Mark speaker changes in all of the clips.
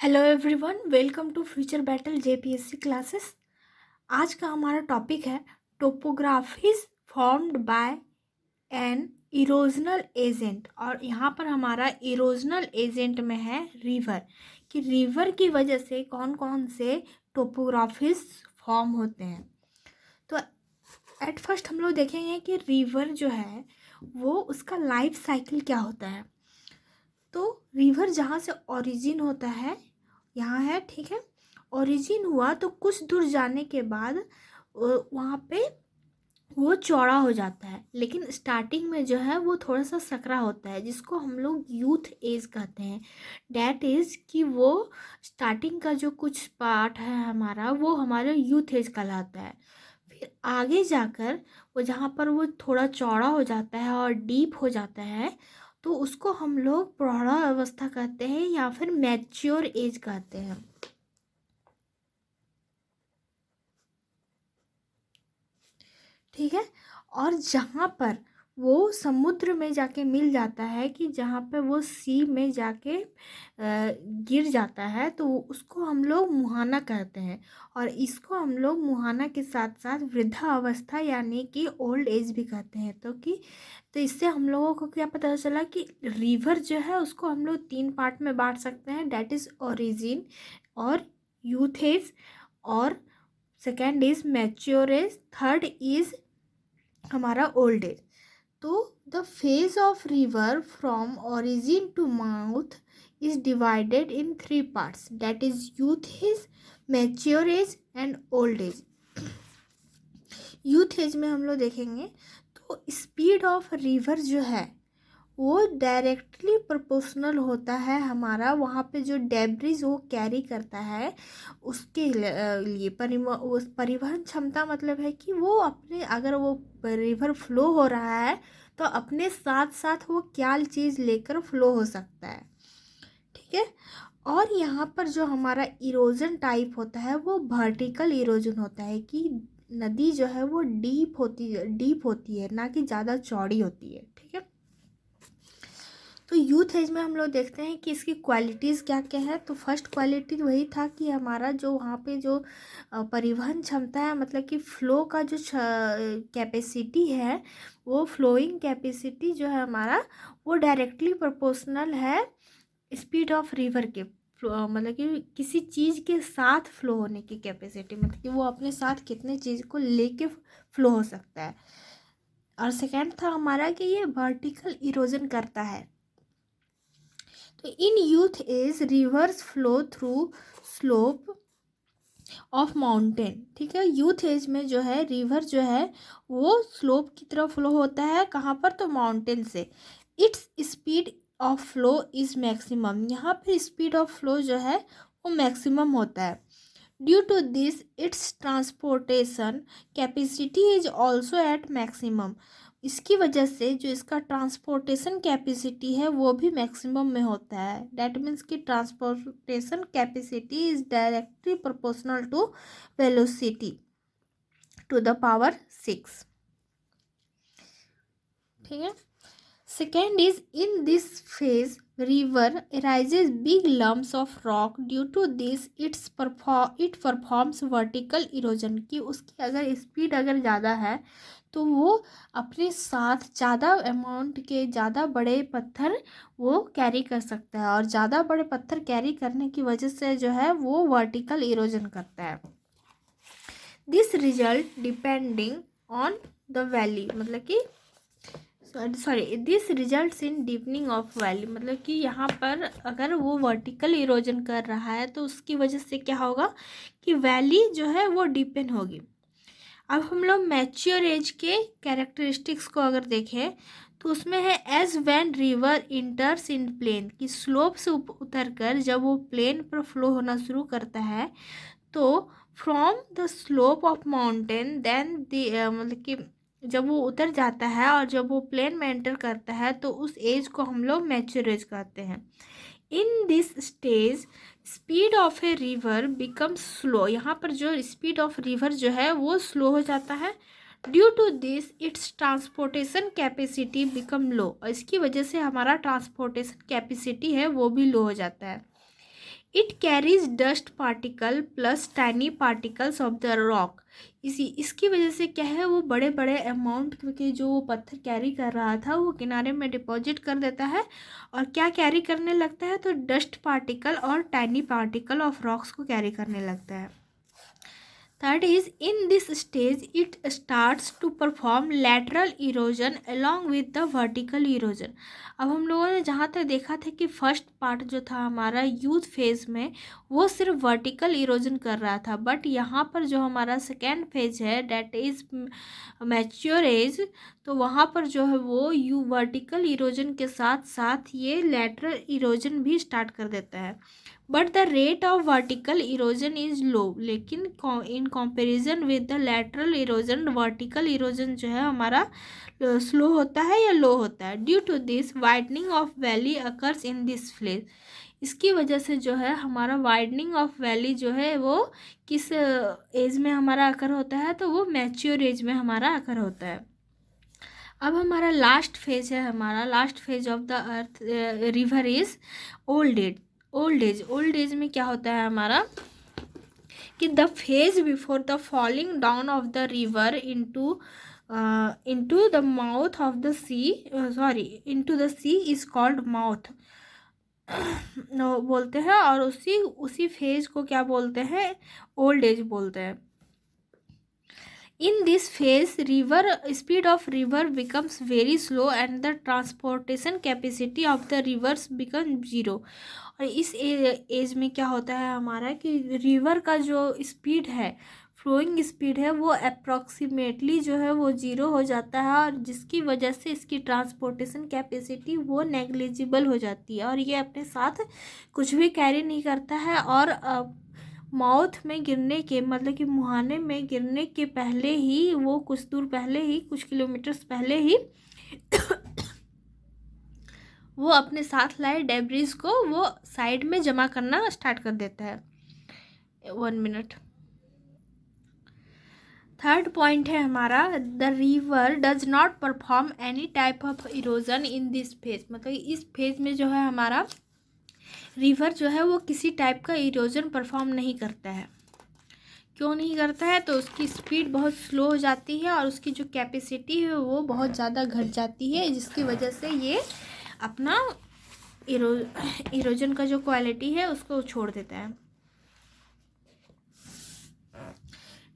Speaker 1: Hello everyone, welcome to future battle JPSC classes. आज का हमारा टॉपिक है topographies formed by an erosional agent. और यहाँ पर हमारा इरोजनल एजेंट में है रिवर, कि रिवर की वजह से कौन कौन से टोपोग्राफीज फॉर्म होते हैं। तो एट फर्स्ट हम लोग देखेंगे कि रिवर जो है वो उसका लाइफ साइकिल क्या होता है। तो रिवर जहाँ से ओरिजिन होता है यहाँ है, ठीक है। ओरिजिन हुआ तो कुछ दूर जाने के बाद वहाँ पे वो चौड़ा हो जाता है, लेकिन स्टार्टिंग में जो है वो थोड़ा सा सकरा होता है, जिसको हम लोग यूथ एज कहते हैं। डैट इज़ कि वो स्टार्टिंग का जो कुछ पार्ट है हमारा, वो हमारा यूथ एज कहलाता है। फिर आगे जाकर वो जहाँ पर वो थोड़ा चौड़ा हो जाता है और डीप हो जाता है, तो उसको हम लोग प्रौढ़ा अवस्था कहते हैं या फिर मैच्योर एज कहते हैं, ठीक है। और जहाँ पर वो समुद्र में जाके मिल जाता है, कि जहाँ पे वो सी में जाके गिर जाता है, तो उसको हम लोग मुहाना कहते हैं। और इसको हम लोग मुहाना के साथ साथ वृद्धा अवस्था यानी कि ओल्ड एज भी कहते हैं। तो इससे हम लोगों को क्या पता चला कि रिवर जो है उसको हम लोग 3 पार्ट में बांट सकते हैं। डैट इज़ ओरिजिन और यूथ एज, और second is mature age, third is हमारा ओल्ड एज। तो the phase of river from origin to mouth is divided in 3 parts, that is youth age, mature age and old age. Youth age में हम लोग देखेंगे तो speed of river जो है वो डायरेक्टली प्रोपोर्शनल होता है हमारा, वहाँ पे जो डेब्रिज वो कैरी करता है उसके लिए परिवहन क्षमता, मतलब है कि वो अपने, अगर वो रिवर फ्लो हो रहा है तो अपने साथ साथ वो क्या चीज़ लेकर फ्लो हो सकता है, ठीक है। और यहाँ पर जो हमारा इरोजन टाइप होता है वो वर्टिकल इरोजन होता है, कि नदी जो है वो डीप होती है, ना कि ज़्यादा चौड़ी होती है, ठीक है। तो यूथ एज में हम लोग देखते हैं कि इसकी क्वालिटीज़ क्या क्या है। तो फर्स्ट क्वालिटी वही था कि हमारा जो वहाँ पे जो परिवहन क्षमता है, मतलब कि फ्लो का जो कैपेसिटी है, वो फ्लोइंग कैपेसिटी जो है हमारा, वो डायरेक्टली प्रोपोर्शनल है स्पीड ऑफ रिवर के मतलब कि किसी चीज़ के साथ फ्लो होने की कैपेसिटी, मतलब कि वो अपने साथ कितने चीज़ को लेके फ्लो हो सकता है। और सेकेंड था हमारा कि ये वर्टिकल इरोजन करता है। तो in youth age rivers flow through slope of mountain, ठीक है। यूथ एज में जो है रिवर जो है वो स्लोप की तरफ फ्लो होता है, कहाँ पर, तो माउंटेन से। Its speed of flow is maximum, यहाँ पर स्पीड ऑफ फ्लो जो है वो मैक्सिमम होता है। Due to this its transportation capacity is also at maximum, इसकी वजह से जो इसका ट्रांसपोर्टेशन कैपेसिटी है वो भी मैक्सिमम में होता है। डैट मीन्स कि transportation capacity is directly proportional to velocity to the power 6, ठीक है। Second is in this phase river arises big lumps of rock, due to this it performs vertical erosion, कि उसकी अगर speed अगर ज़्यादा है तो वो अपने साथ ज़्यादा अमाउंट के ज़्यादा बड़े पत्थर वो कैरी कर सकता है, और ज़्यादा बड़े पत्थर कैरी करने की वजह से जो है वो वर्टिकल इरोजन करता है। This result depending on the valley, मतलब कि sorry this results in deepening of valley, मतलब कि यहाँ पर अगर वो वर्टिकल इरोजन कर रहा है तो उसकी वजह से क्या होगा कि वैली जो है वो डीपन होगी। अब हम लोग मैच्योर एज के कैरेक्टरिस्टिक्स को अगर देखें तो उसमें है as when river enters in plain, कि स्लोप से उतर कर जब वो प्लेन पर फ्लो होना शुरू करता है, तो from the slope of mountain then मतलब कि जब वो उतर जाता है और जब वो प्लेन में एंटर करता है तो उस एज को हम लोग मैच्योर एज कहते हैं। In this stage speed of a river become slow, यहाँ पर जो स्पीड ऑफ रिवर जो है वो स्लो हो जाता है। Due to this its transportation capacity become low, और इसकी वजह से हमारा ट्रांसपोर्टेशन कैपेसिटी है वो भी लो हो जाता है। It carries dust particle plus tiny particles of the rock. इसकी वजह से क्या है, वो बड़े बड़े अमाउंट के जो वो पत्थर कैरी कर रहा था वो किनारे में डिपॉजिट कर देता है, और क्या कैरी करने लगता है, तो डस्ट पार्टिकल और टाइनी पार्टिकल ऑफ रॉक्स को कैरी करने लगता है। Third is, in this stage it starts to perform lateral erosion along with the vertical erosion। अब हम लोगों ने जहाँ तक देखा था कि फर्स्ट पार्ट जो था हमारा यूथ फेज में वो सिर्फ वर्टिकल इरोजन कर रहा था, बट यहाँ पर जो हमारा सेकेंड फेज है डेट इज मैच्योर एज, तो वहाँ पर जो है वो वर्टिकल इरोजन के साथ साथ ये लैटरल इरोजन भी स्टार्ट कर देता है। But the rate of vertical erosion is low, लेकिन in comparison with the lateral erosion vertical erosion जो है हमारा स्लो होता है या लो होता है। Due to this widening of valley occurs in this phase. इसकी वजह से जो है हमारा वाइडनिंग ऑफ वैली जो है वो किस एज में हमारा अकर होता है, तो वो मैच्योर एज में हमारा अकर होता है। अब हमारा लास्ट फेज है, हमारा last phase of the earth river is old age. Old age में क्या होता है हमारा कि the phase before the falling down of the river into the mouth of the sea, into the sea is called mouth बोलते हैं, और उसी फेज को क्या बोलते हैं, ओल्ड एज बोलते हैं। In this phase, speed of river becomes very slow and the transportation capacity of the rivers becomes zero। और इस एज में क्या होता है हमारा कि रिवर का जो स्पीड है, फ्लोइंग स्पीड है, वो अप्रॉक्सीमेटली जो है वो ज़ीरो हो जाता है, और जिसकी वजह से इसकी ट्रांसपोर्टेशन कैपेसिटी वो नेग्लिजिबल हो जाती है, और ये अपने साथ कुछ भी कैरी नहीं करता है। और माउथ में गिरने के मतलब कि मुहाने में गिरने के पहले ही, वो कुछ दूर पहले ही, कुछ किलोमीटर्स पहले ही वो अपने साथ लाए डेब्रिज को वो साइड में जमा करना स्टार्ट कर देता है। 1 मिनट। थर्ड पॉइंट है हमारा, the river does not perform any type of erosion in this phase. मतलब इस फेज में जो है हमारा रिवर जो है वो किसी टाइप का इरोजन परफॉर्म नहीं करता है। क्यों नहीं करता है, तो उसकी स्पीड बहुत स्लो हो जाती है और उसकी जो कैपेसिटी है वो बहुत ज़्यादा घट जाती है, जिसकी वजह से ये अपना इरोजन का जो क्वालिटी है उसको छोड़ देता है।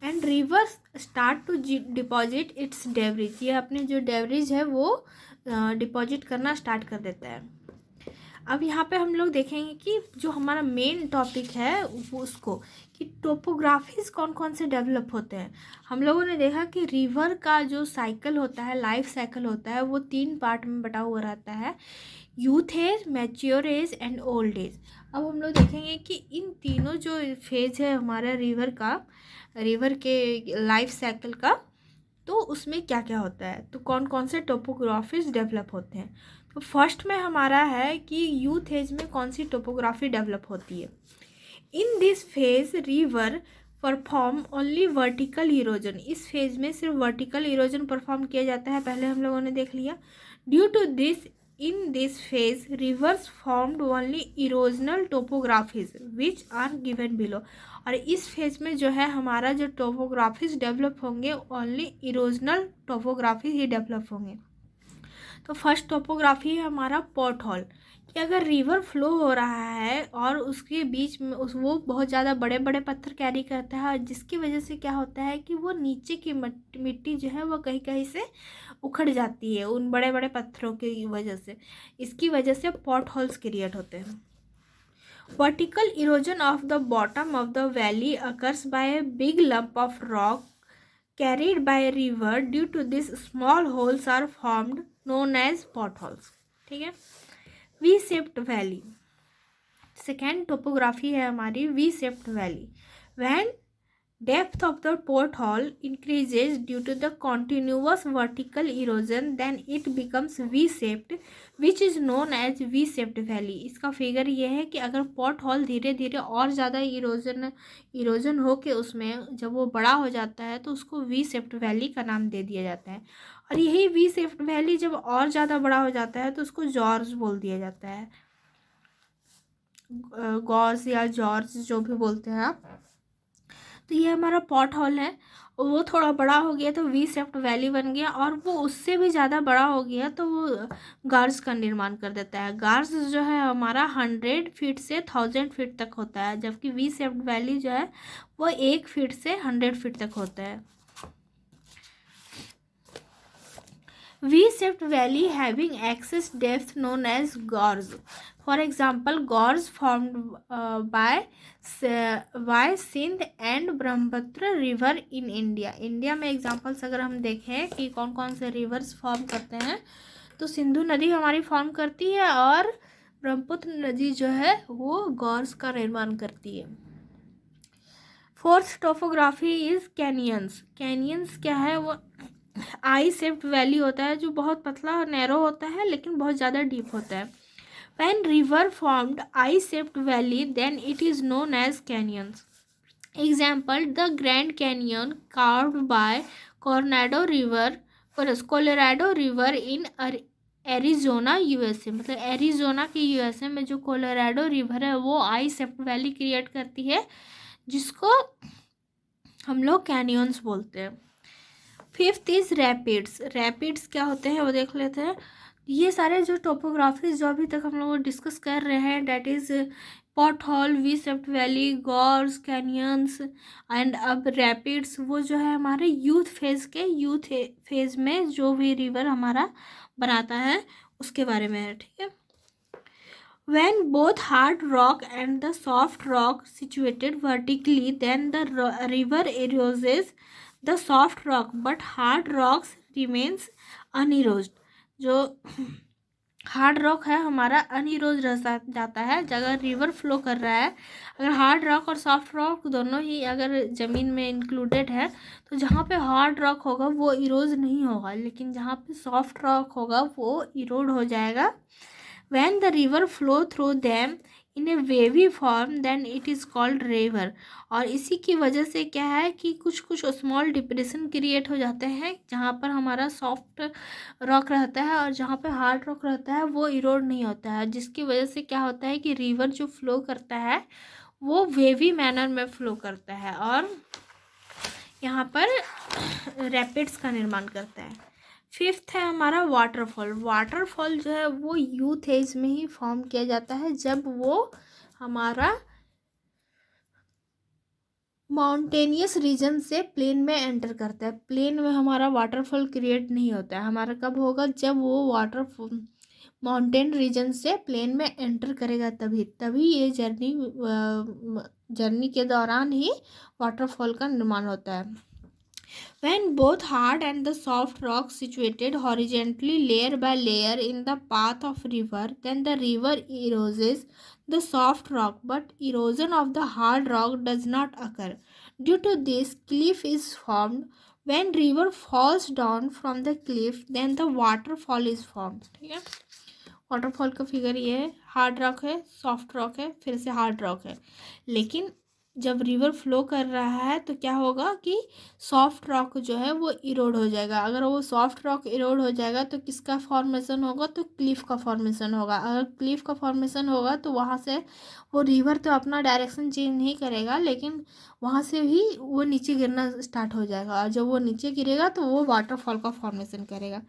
Speaker 1: And rivers start to deposit its debris. ये अपने जो डेब्रिज है वो डिपॉजिट करना स्टार्ट कर देता है। अब यहाँ पे हम लोग देखेंगे कि जो हमारा मेन टॉपिक है वो उसको कि टोपोग्राफीज कौन कौन से डेवलप होते हैं। हम लोगों ने देखा कि रिवर का जो साइकिल होता है, लाइफ साइकिल होता है, वो 3 पार्ट में बटा हुआ रहता है, youth age, mature age and old age. अब हम लोग देखेंगे कि इन तीनों जो फेज है हमारा रिवर के लाइफ साइकिल का, तो उसमें क्या क्या होता है, तो कौन कौन से टोपोग्राफीज डेवलप होते हैं। तो फर्स्ट में हमारा है कि यूथ एज में कौन सी टोपोग्राफी डेवलप होती है। इन this phase river perform only vertical erosion. इस फेज में सिर्फ वर्टिकल इरोजन परफॉर्म किया जाता है, पहले हम लोगों ने देख लिया। Due to this in this phase rivers formed only erosional topographies which are given below. और इस फेज में जो है हमारा जो टोपोग्राफीज डेवलप होंगे ओनली इरोजनल टोपोग्राफी ही डेवलप होंगे। तो फर्स्ट टोपोग्राफी है हमारा पॉट होल, कि अगर रिवर फ्लो हो रहा है और उसके बीच में वो बहुत ज़्यादा बड़े बड़े पत्थर कैरी करता है, जिसकी वजह से क्या होता है कि वो नीचे की मिट्टी जो है वो कहीं कहीं से उखड़ जाती है उन बड़े बड़े पत्थरों की वजह से। इसकी वजह से पॉट होल्स क्रिएट होते हैं। Vertical erosion of the bottom of the valley occurs by a big lump of rock carried by a river. Due to this small holes are formed known as potholes। ठीक है। We shaped valley, second topography है हमारी we shaped valley. When depth of the porthole increases due to the continuous vertical erosion then it becomes V-shaped which is known as V-shaped valley। इसका figure ये है कि अगर पोर्टहोल धीरे धीरे और ज़्यादा इरोजन हो के उसमें जब वो बड़ा हो जाता है तो उसको V-shaped वैली का नाम दे दिया जाता है। और यही V-shaped वैली जब और ज़्यादा बड़ा हो जाता है तो उसको जॉर्ज बोल दिया जाता है। गॉर्ज या जॉर्ज जो भी बोलते हैं आप। तो ये हमारा पॉट हॉल है, वो थोड़ा बड़ा हो गया तो वी शेप्ड वैली बन गया, और वो उससे भी ज़्यादा बड़ा हो गया तो वो गार्ज का निर्माण कर देता है। गार्ज जो है हमारा 100 फीट से 1000 फीट तक होता है, जबकि वी शेप्ड वैली जो है वो 1 फीट से 100 फीट तक होता है। V-shaped valley having excess depth known as gorge. For example, gorge formed by Sindh and Brahmaputra river in India. India में एग्जाम्पल्स अगर हम देखें कि कौन कौन से रिवर्स फॉर्म करते हैं, तो सिंधु नदी हमारी फॉर्म करती है और ब्रह्मपुत्र नदी जो है वो गॉर्ज का निर्माण करती है। Fourth topography is canyons. Canyons क्या है? वो आई शेप्ड वैली होता है जो बहुत पतला और नैरो होता है लेकिन बहुत ज़्यादा डीप होता है। When river formed I-shaped valley, then it is known as canyons. Example: the Grand Canyon carved by Colorado River in Arizona USA. मतलब एरिजोना के यूएसए में जो कोलोराडो रिवर है वो आई शेप्ड वैली क्रिएट करती है, जिसको हम लोग कैनियंस बोलते हैं। Fifth is rapids. रैपिड्स क्या होते हैं वो देख लेते हैं। ये सारे जो टोपोग्राफीज जो अभी तक हम लोग डिस्कस कर रहे हैं, that is pot hole, V shaped valley, gorge, canyons and अब रैपिड्स, वो जो है हमारे यूथ फेज में जो भी रिवर हमारा बनाता है उसके बारे में है। ठीक है। When both hard rock and the soft rock situated vertically, then the river erodes the soft rock, but hard rocks remains uneroded. जो हार्ड रॉक है हमारा अनइरोज रह जाता है। अगर रिवर फ्लो कर रहा है, अगर हार्ड रॉक और सॉफ्ट रॉक दोनों ही अगर ज़मीन में इंक्लूडेड है, तो जहाँ पे हार्ड रॉक होगा वो इरोज नहीं होगा, लेकिन जहाँ पे सॉफ्ट रॉक होगा वो इरोड हो जाएगा। When the river flow through them in a wavy form, then it is called river. और इसी की वजह से क्या है कि कुछ कुछ स्मॉल डिप्रेशन क्रिएट हो जाते हैं जहाँ पर हमारा सॉफ्ट रॉक रहता है और जहाँ पर हार्ड रॉक रहता है वो इरोड नहीं होता है, जिसकी वजह से क्या होता है कि रिवर जो फ्लो करता है वो वेवी मैनर में फ्लो करता है और यहाँ पर रैपिड्स का निर्माण करता है। फिफ्थ है हमारा वाटरफॉल। वाटरफॉल जो है वो यूथ एज में ही फॉर्म किया जाता है, जब वो हमारा माउंटेनियस रीजन से प्लेन में एंटर करता है। प्लेन में हमारा वाटरफॉल क्रिएट नहीं होता है, हमारा कब होगा? जब वो वाटरफॉल माउंटेन रीजन से प्लेन में एंटर करेगा, तभी ये जर्नी के दौरान ही वाटरफॉल का निर्माण होता है। When both hard and the soft rocks situated horizontally layer by layer in the path of river, then the river erodes the soft rock, but erosion of the hard rock does not occur. Due to this, cliff is formed. When river falls down from the cliff, then the waterfall is formed. ठीक है। Waterfall का figure ये है, hard rock है, soft rock है, फिर से hard rock है, लेकिन जब रिवर फ्लो कर रहा है तो क्या होगा कि सॉफ्ट रॉक जो है वो इरोड हो जाएगा। अगर वो सॉफ्ट रॉक इरोड हो जाएगा तो किसका फॉर्मेशन होगा? तो क्लिफ का फॉर्मेशन होगा। अगर क्लिफ का फॉर्मेशन होगा तो वहाँ से वो रिवर तो अपना डायरेक्शन चेंज नहीं करेगा, लेकिन वहाँ से ही वो नीचे गिरना स्टार्ट हो जाएगा, और जब वो नीचे गिरेगा तो वो वाटरफॉल का फॉर्मेशन करेगा।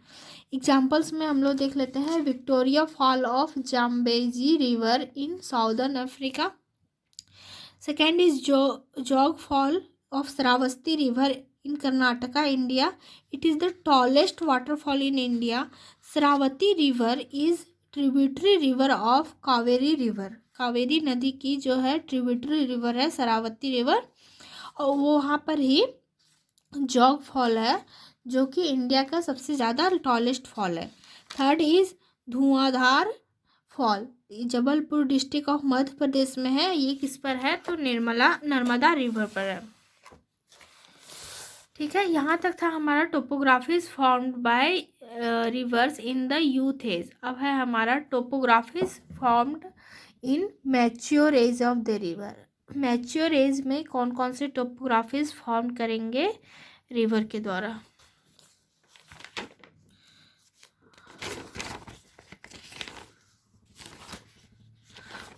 Speaker 1: एग्जाम्पल्स में हम लोग देख लेते हैं। Victoria fall of Zambezi river in southern Africa. Second is Jog Fall of Sravasti River in Karnataka, India. It is the tallest waterfall in India. Sravati River is tributary river of Kaveri River. Kaveri नदी की जो है tributary river है Saravati river, और वो वहाँ पर ही jog fall है जो कि इंडिया का सबसे ज़्यादा टॉलेस्ट फॉल है। Third is Dhuandhar fall, Jabalpur district of Madhya Pradesh में है। ये किस पर है? तो नर्मदा रिवर पर है। ठीक है, यहाँ तक था हमारा topographies formed by rivers in the youth age. अब है हमारा topographies formed in mature age of the river. Mature age में कौन कौन से टोपोग्राफीज फॉर्म करेंगे रिवर के द्वारा?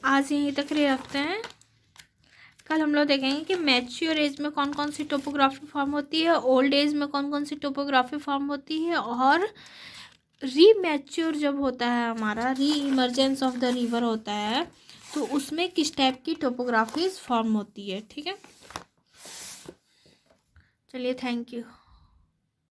Speaker 1: आज यहीं तक रखते हैं। कल हम लोग देखेंगे कि मैच्योर एज में कौन कौन सी टोपोग्राफी फॉर्म होती है, ओल्ड एज में कौन कौन सी टोपोग्राफी फॉर्म होती है, और रीमैच्योर जब होता है हमारा, री इमर्जेंस ऑफ द रिवर होता है, तो उसमें किस टाइप की टोपोग्राफीज फॉर्म होती है। ठीक है, चलिए, थैंक यू।